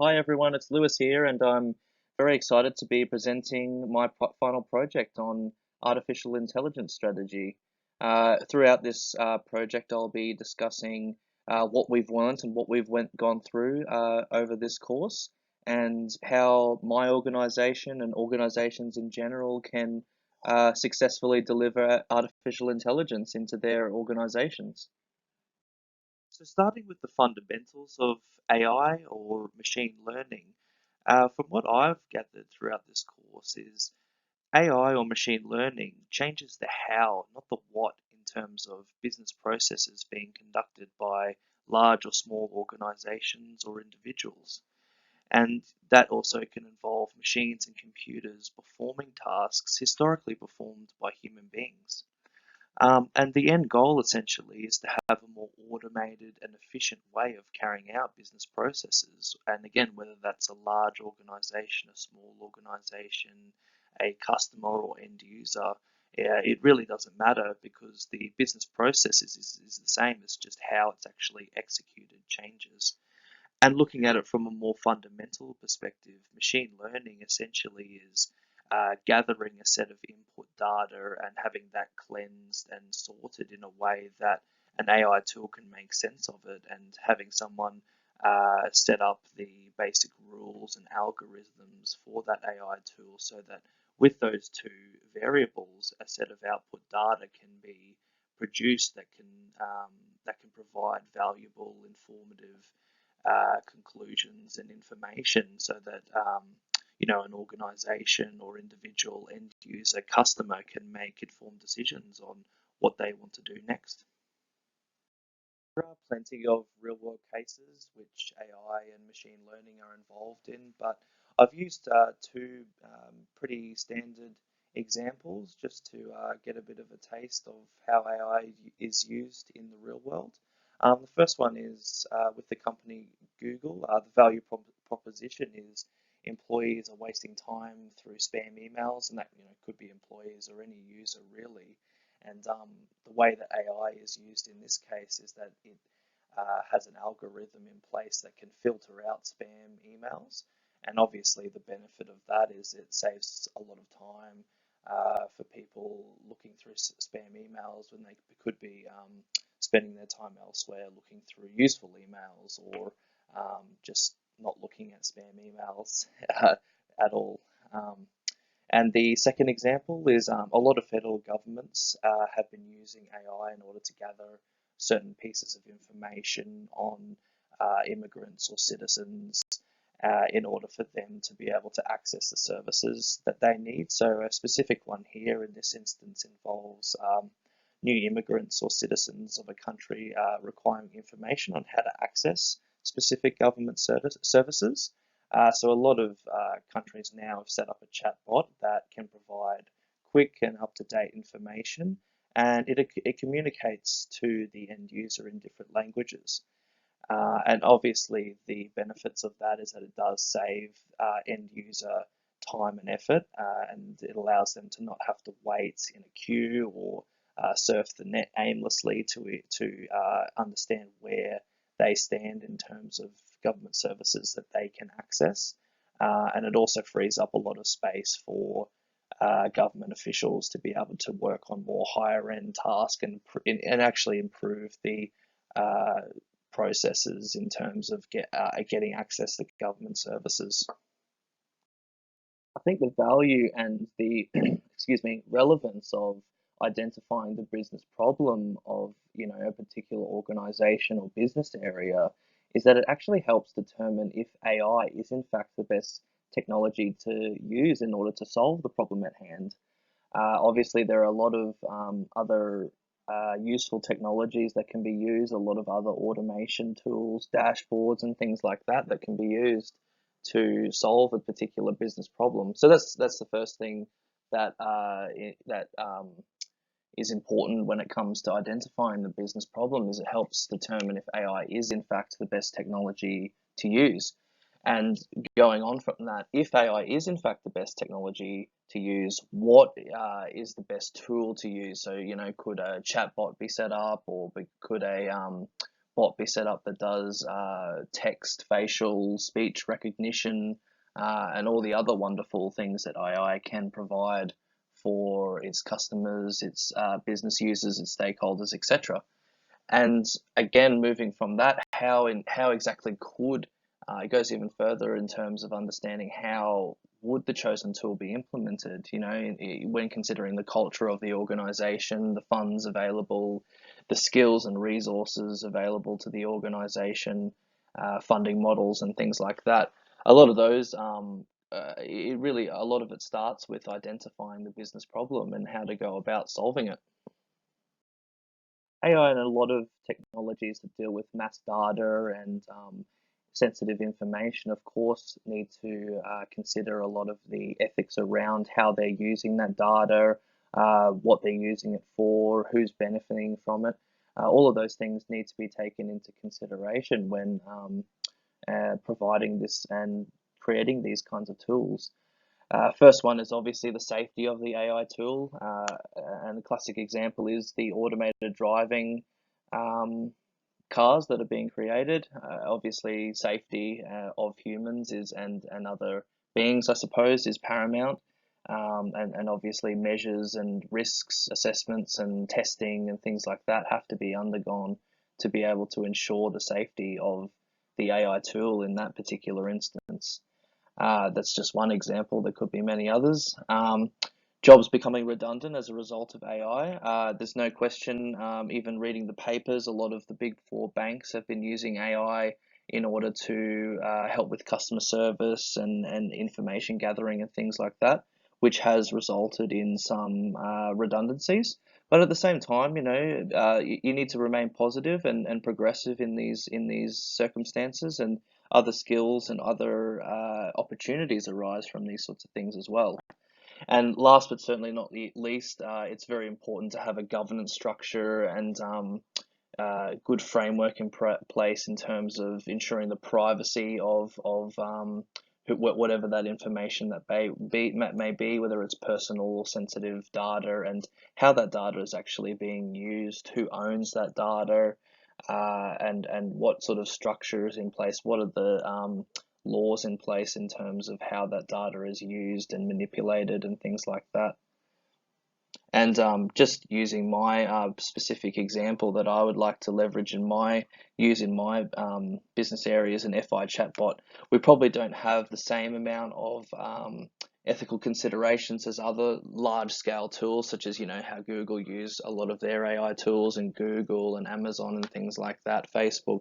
Hi everyone, it's Lewis here, and I'm very excited to be presenting my final project on artificial intelligence strategy. Throughout this project, I'll be discussing what we've learned and what we've gone through over this course, and how my organization and organizations in general can successfully deliver artificial intelligence into their organizations. So starting with the fundamentals of AI or machine learning, from what I've gathered throughout this course is AI or machine learning changes the how, not the what, in terms of business processes being conducted by large or small organizations or individuals. And that also can involve machines and computers performing tasks historically performed by human beings. And the end goal essentially is to have a more automated and efficient way of carrying out business processes. And again, whether that's a large organization, a small organization, a customer or end user, yeah, it really doesn't matter because the business processes is the same. It's just how it's actually executed changes. And looking at it from a more fundamental perspective, machine learning essentially is gathering a set of input data and having that cleansed and sorted in a way that an AI tool can make sense of it, and having someone set up the basic rules and algorithms for that AI tool so that with those two variables, a set of output data can be produced that can provide valuable, informative conclusions and information so that an organization or individual end user customer can make informed decisions on what they want to do next. There are plenty of real world cases which AI and machine learning are involved in, but I've used two pretty standard examples just to get a bit of a taste of how AI is used in the real world. The first one is with the company Google. The value proposition is employees are wasting time through spam emails, and that could be employees or any user really. And the way that AI is used in this case is that it has an algorithm in place that can filter out spam emails. And obviously, the benefit of that is it saves a lot of time for people looking through spam emails when they could be spending their time elsewhere looking through useful emails, or just not looking at spam emails at all. And the second example is a lot of federal governments have been using AI in order to gather certain pieces of information on immigrants or citizens in order for them to be able to access the services that they need. So a specific one here in this instance involves new immigrants or citizens of a country requiring information on how to access specific government services. So a lot of countries now have set up a chatbot that can provide quick and up-to-date information, and it communicates to the end user in different languages. And obviously, the benefits of that is that it does save end user time and effort, and it allows them to not have to wait in a queue or surf the net aimlessly to understand where they stand in terms of government services that they can access. And it also frees up a lot of space for government officials to be able to work on more higher end tasks and actually improve the uh, processes in terms of getting access to government services. I think the value and the excuse me relevance of identifying the business problem of a particular organization or business area is that it actually helps determine if AI is in fact the best technology to use in order to solve the problem at hand. Obviously, there are a lot of other useful technologies that can be used, a lot of other automation tools, dashboards, and things like that that can be used to solve a particular business problem. So that's the first thing that is important when it comes to identifying the business problem. Is it helps determine if AI is in fact the best technology to use. And going on from that, if AI is in fact the best technology to use, what is the best tool to use? So, could a chatbot be set up, or could a bot be set up that does text, facial, speech recognition, and all the other wonderful things that AI can provide for its customers, its business users, its stakeholders, etc. And again, moving from that, how exactly could it goes even further in terms of understanding how would the chosen tool be implemented, when considering the culture of the organization, the funds available, the skills and resources available to the organization, funding models and things like that. A lot of those, a lot of it starts with identifying the business problem and how to go about solving it. AI and a lot of technologies that deal with mass data and sensitive information, of course, need to consider a lot of the ethics around how they're using that data, what they're using it for, who's benefiting from it. All of those things need to be taken into consideration when providing this and creating these kinds of tools. First one is obviously the safety of the AI tool, and the classic example is the automated driving um, cars that are being created. Obviously, safety of humans is and other beings, I suppose, is paramount. And obviously measures and risks assessments and testing and things like that have to be undergone to be able to ensure the safety of the AI tool in that particular instance. That's just one example. There could be many others. Jobs becoming redundant as a result of AI. There's no question, even reading the papers, a lot of the big four banks have been using AI in order to help with customer service and information gathering and things like that, which has resulted in some redundancies. But at the same time, you need to remain positive and progressive in these circumstances, and other skills and other opportunities arise from these sorts of things as well. And last but certainly not least, it's very important to have a governance structure and good framework in place in terms of ensuring the privacy of whatever that information that may be, whether it's personal or sensitive data, and how that data is actually being used, who owns that data, and what sort of structure is in place, what are the laws in place in terms of how that data is used and manipulated and things like that. And just using my specific example that I would like to leverage use in my business area as an FI chatbot, we probably don't have the same amount of ethical considerations as other large scale tools, such as, how Google use a lot of their AI tools, and Google and Amazon and things like that, Facebook.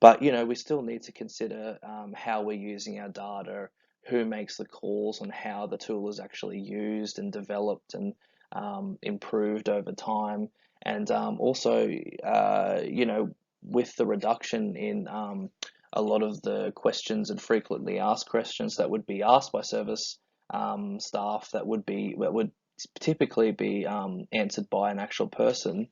But, we still need to consider how we're using our data, who makes the calls, and how the tool is actually used and developed and improved over time. And also, with the reduction in a lot of the questions and frequently asked questions that would be asked by service staff that would typically be answered by an actual person,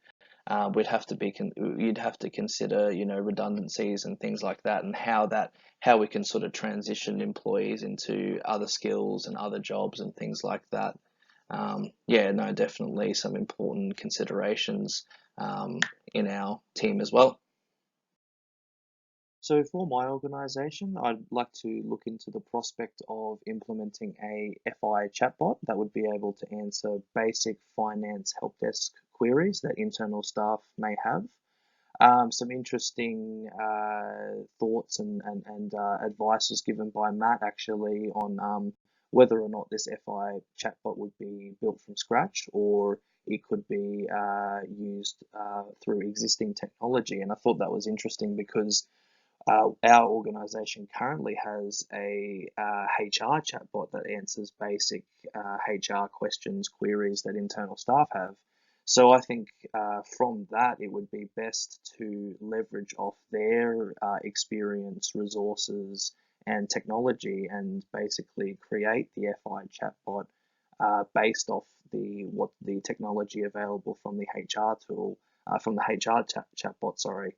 you'd have to consider, redundancies and things like that, and how we can sort of transition employees into other skills and other jobs and things like that. Yeah, no, definitely some important considerations in our team as well. So for my organization, I'd like to look into the prospect of implementing a FI chatbot that would be able to answer basic finance help desk queries that internal staff may have. Some interesting thoughts and advice was given by Matt actually on whether or not this FI chatbot would be built from scratch, or it could be used through existing technology. And I thought that was interesting because our organization currently has a HR chatbot that answers basic HR questions, queries that internal staff have. So I think from that, it would be best to leverage off their experience, resources, and technology, and basically create the FI chatbot based off what the technology available from the HR tool, from the HR chatbot, sorry.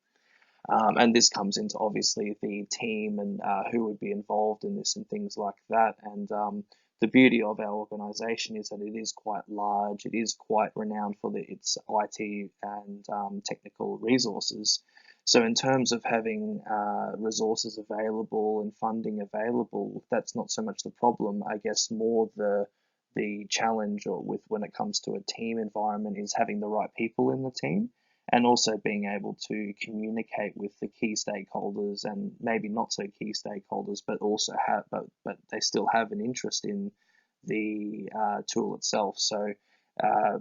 And this comes into obviously the team and who would be involved in this and things like that. And the beauty of our organization is that it is quite large. It is quite renowned for its IT and technical resources. So in terms of having resources available and funding available, that's not so much the problem. I guess more the challenge or with when it comes to a team environment is having the right people in the team and also being able to communicate with the key stakeholders and maybe not so key stakeholders, but also have but they still have an interest in the tool itself. So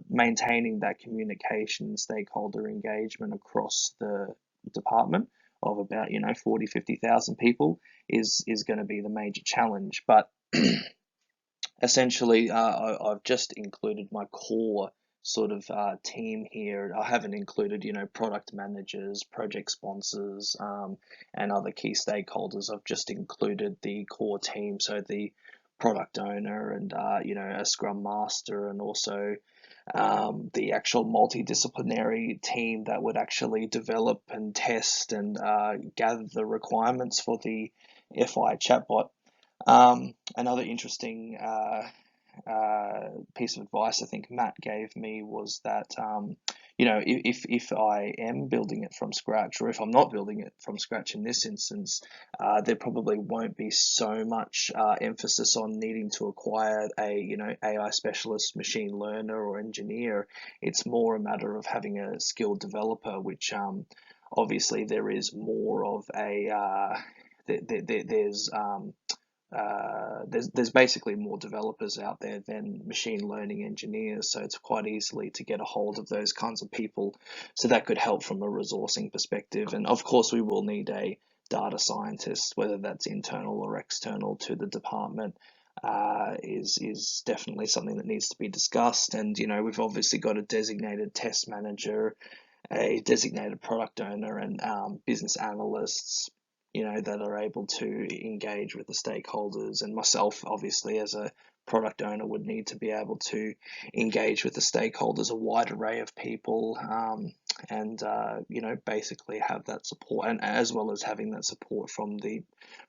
maintaining that communication stakeholder engagement across the department of about 40-50,000 people is going to be the major challenge. But essentially, I've just included my core sort of team here. I haven't included, product managers, project sponsors, and other key stakeholders. I've just included the core team, so the product owner and a scrum master, and also the actual multidisciplinary team that would actually develop and test and gather the requirements for the FI chatbot. Another interesting piece of advice I think Matt gave me was that if I am building it from scratch, or if I'm not building it from scratch in this instance, there probably won't be so much emphasis on needing to acquire a AI specialist, machine learner, or engineer. It's more a matter of having a skilled developer, which obviously there is more of a there's basically more developers out there than machine learning engineers, so it's quite easily to get a hold of those kinds of people. So that could help from a resourcing perspective. And of course, we will need a data scientist, whether that's internal or external to the department. Is definitely something that needs to be discussed. And we've obviously got a designated test manager, a designated product owner, and business analysts, that are able to engage with the stakeholders. And myself, obviously, as a product owner, would need to be able to engage with the stakeholders, a wide array of people, and basically have that support, and as well as having that support from the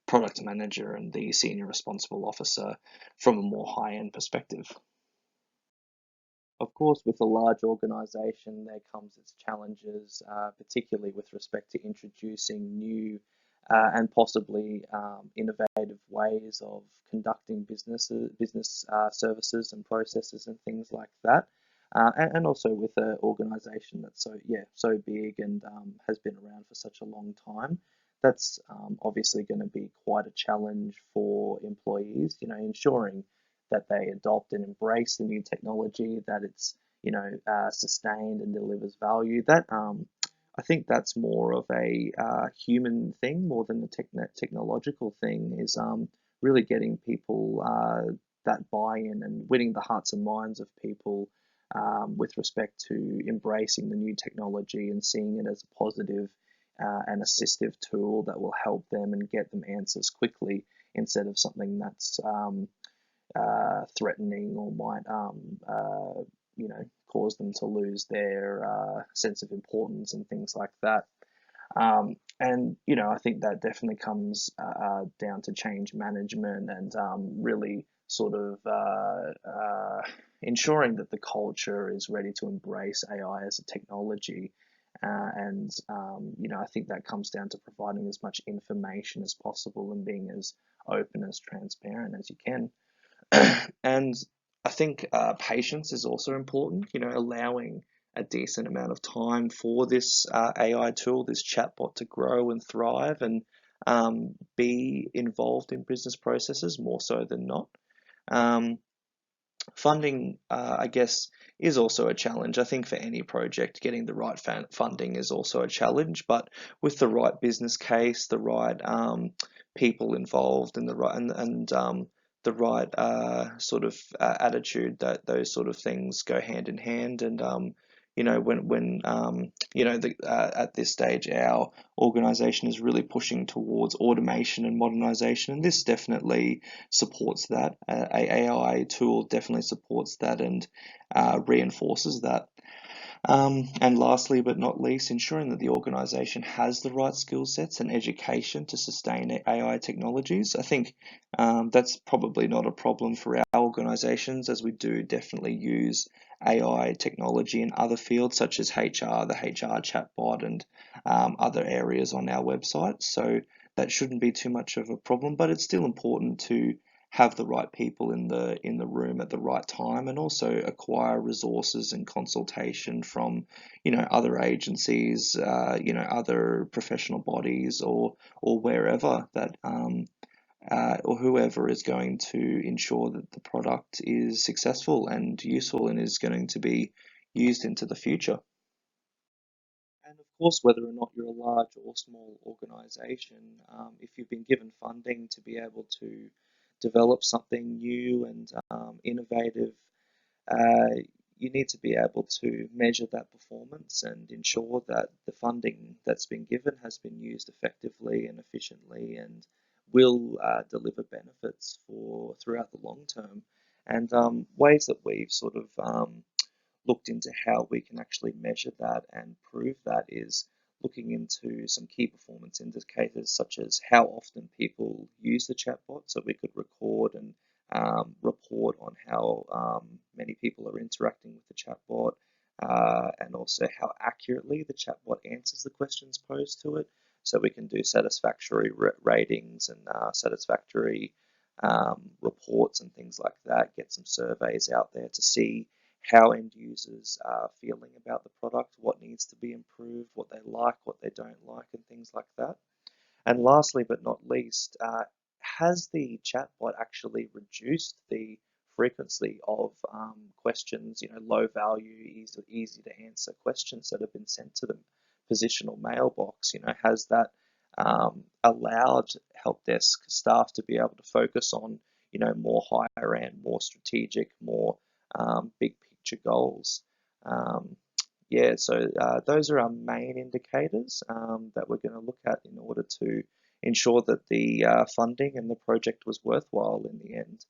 product manager and the senior responsible officer from a more high-end perspective. Of course, with a large organization, there comes its challenges, particularly with respect to introducing new and possibly innovative ways of conducting business services and processes and things like that. And also with an organization that's so big and has been around for such a long time, that's obviously going to be quite a challenge for employees. Ensuring that they adopt and embrace the new technology, that it's sustained and delivers value. That I think that's more of a human thing more than the technological thing. Is really getting people that buy-in and winning the hearts and minds of people with respect to embracing the new technology and seeing it as a positive and assistive tool that will help them and get them answers quickly instead of something that's threatening or might cause them to lose their sense of importance and things like that. And I think that definitely comes down to change management and really sort of ensuring that the culture is ready to embrace AI as a technology. And I think that comes down to providing as much information as possible and being as open as transparent as you can. And I think patience is also important, allowing a decent amount of time for this AI tool, this chatbot, to grow and thrive and be involved in business processes more so than not. Um, Funding, I guess, is also a challenge. I think for any project, getting the right funding is also a challenge, but with the right business case, the right people involved, and the right sort of attitude, that those sort of things go hand in hand. And when at this stage, our organization is really pushing towards automation and modernization, and this definitely supports that. A AI tool definitely supports that and reinforces that. And lastly, but not least, ensuring that the organization has the right skill sets and education to sustain AI technologies. I think that's probably not a problem for our organizations, as we do definitely use AI technology in other fields such as HR, the HR chatbot, and other areas on our website. So that shouldn't be too much of a problem, but it's still important to have the right people in the room at the right time, and also acquire resources and consultation from other agencies, other professional bodies, or wherever that or whoever is going to ensure that the product is successful and useful and is going to be used into the future. And of course, whether or not you're a large or small organization, if you've been given funding to be able to develop something new and innovative, uh, you need to be able to measure that performance and ensure that the funding that's been given has been used effectively and efficiently and will deliver benefits for throughout the long term. And ways that we've sort of looked into how we can actually measure that and prove that is looking into some key performance indicators such as how often people use the chatbot, so we could record and report on how many people are interacting with the chatbot, and also how accurately the chatbot answers the questions posed to it. So we can do satisfactory ratings and satisfactory reports and things like that, get some surveys out there to see how end users are feeling about the product, what needs to be improved, what they like, what they don't like, and things like that. And lastly, but not least, has the chatbot actually reduced the frequency of questions, low value, easy to answer questions that have been sent to the positional mailbox? Has that allowed help desk staff to be able to focus on, more higher end, more strategic, more big picture goals? Um, yeah, so those are our main indicators that we're going to look at in order to ensure that the funding and the project was worthwhile in the end.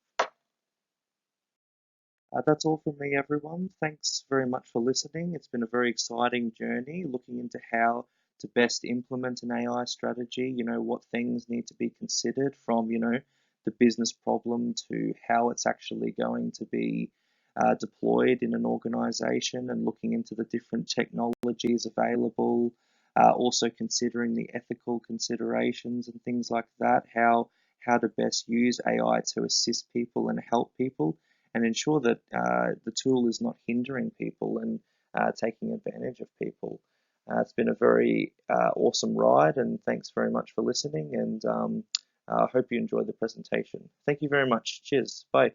That's all from me, everyone. Thanks very much for listening. It's been a very exciting journey looking into how to best implement an AI strategy, what things need to be considered from, the business problem to how it's actually going to be deployed in an organization, and looking into the different technologies available, also considering the ethical considerations and things like that, how to best use AI to assist people and help people and ensure that the tool is not hindering people and taking advantage of people. It's been a very awesome ride, and thanks very much for listening. And I hope you enjoyed the presentation. Thank you very much. Cheers. Bye.